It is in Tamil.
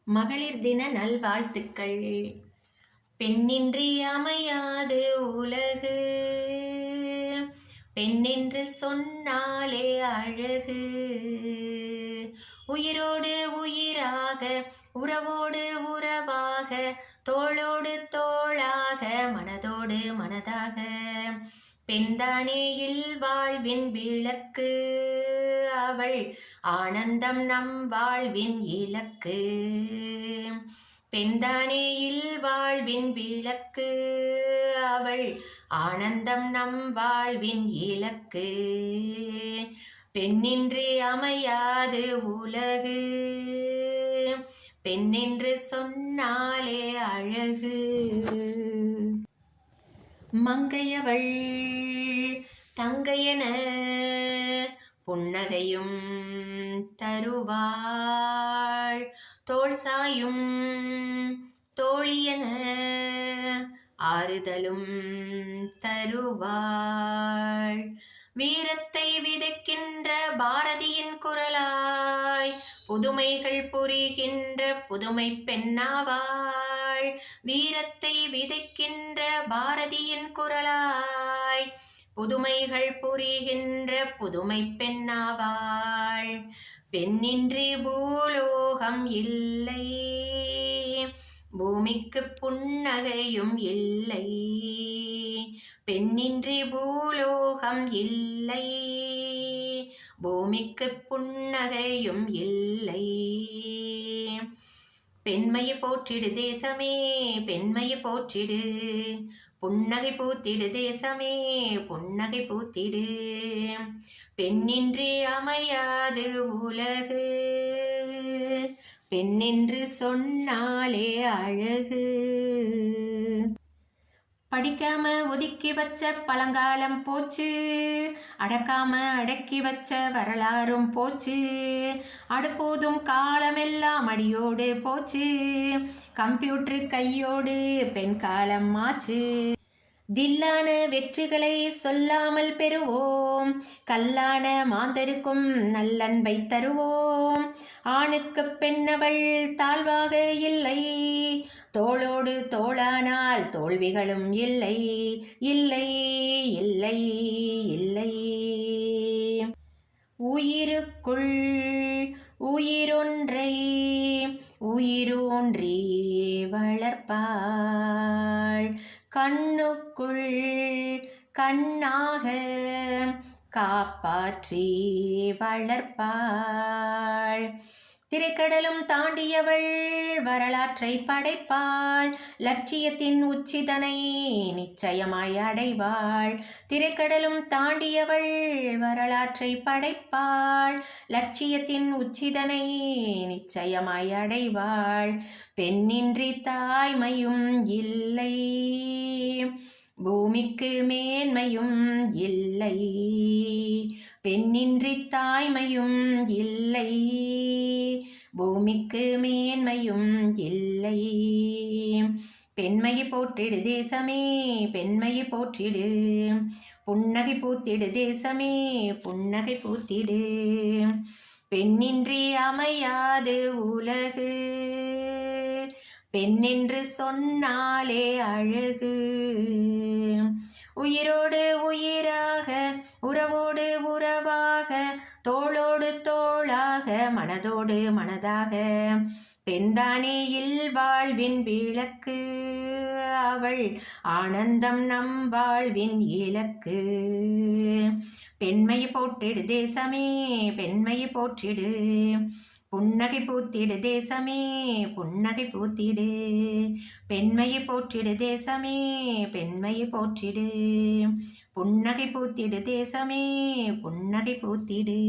மகளிர் தின நல்வாழ்த்துக்கள். பெண்ணின்றி அமையாது உலகு, பெண்ணென்று சொன்னாலே அழகு. உயிரோடு உயிராக, உறவோடு உறவாக, தோளோடு தோளாக, மனதோடு மனதாக, பெண்தானே வாழ்வின் விளக்கு, அவள் ஆனந்தம் நம் வாழ்வின் இலக்கு. பெண்தானே வாழ்வின் விளக்கு, அவள் ஆனந்தம் நம் வாழ்வின் இலக்கு. பெண்ணின்றி அமையாது உலகு, பெண்ணென்று சொன்னாலே அழகு. மங்கையவள் தங்கையென புன்னகையும் தருவாள், தோள் சாயும் தோழியென ஆறுதலும் தருவாள். வீரத்தை விதைக்கின்ற பாரதியின் குரலாய், புதுமைகள் புரிகின்ற புதுமை பெண்ணாவாள். வீரத்தை விதைக்கின்ற பாரதியின் குரலாய், புதுமைகள் புரிகின்ற புதுமை பெண்ணாவாள். பெண்ணின்றி பூலோகம் இல்லை, பூமிக்கு புன்னகையும் இல்லை. பெண்ணின்றி பூலோகம் இல்லை, பூமிக்கு புன்னகையும் இல்லை. பெண்மையை போற்றிடு தேசமே, பெண்மையை போற்றிடு, புன்னகை பூத்திடு தேசமே, புன்னகை பூத்திடு. பெண்ணின்றி அமையாது உலகு, பெண்ணென்று சொன்னாலே அழகு. படிக்காம ஒதுக்கி வச்ச பழங்காலம் போச்சு, அடக்காம அடக்கி வச்ச வரலாறும் போச்சு. அடுப்போதும் காலமெல்லாம் அடியோடு போச்சு, கம்ப்யூட்டர் கையோடு பெண் காலம் ஆச்சு. தில்லான வெற்றிகளை சொல்லாமல் பெறுவோம், கல்லான மாந்தருக்கும் நல்லன்பை தருவோம். ஆணுக்கு பெண்ணவள் தாழ்வாக இல்லை, தோளோடு தோளானால் தோல்விகளும் இல்லை, இல்லை இல்லை இல்லை. உயிருக்குள் உயிரொன்றை உயிரூன்றி வளர்ப்பாள், கண்ணுக்குள் கண்ணாக காப்பாற்றி வளர்ப்பாள். திரைக்கடலும் தாண்டியவள் வரலாற்றை படைப்பாள், லட்சியத்தின் உச்சிதனை நிச்சயமாய் அடைவாள். திரைக்கடலும் தாண்டியவள் வரலாற்றை படைப்பாள், லட்சியத்தின் உச்சிதனை நிச்சயமாய் அடைவாள். பெண்ணின்றி தாய்மையும் இல்லை, பூமிக்கு மேன்மையும் இல்லை. பெண்ணின்றி தாய்மையும் இல்லை, பூமிக்கு மேன்மையும் இல்லை. பெண்மையை போற்றிடு தேசமே, பெண்மையை போற்றிடு, புன்னகை பூத்திடு தேசமே, புன்னகை பூத்திடு. பெண்ணின்றி அமையாது உலகு, பெண்ணென்று சொன்னாலே அழகு. உயிரோடு உயிராக, உறவோடு உறவாக, தோளோடு தோளாக, மனதோடு மனதாக, பெண்தானே வாழ்வின் விளக்கு, அவள் ஆனந்தம் நம் வாழ்வின் இலக்கு. பெண்மையை போற்றிடு தேசமே, பெண்மையை போற்றிடு, புன்னகை பூத்திடு தேசமே, புன்னகை பூத்திடு. பெண்மையை போற்றிடு தேசமே, பெண்மையை போற்றிடு, புன்னகை பூத்திடு தேசமே, புன்னகை பூத்திடு.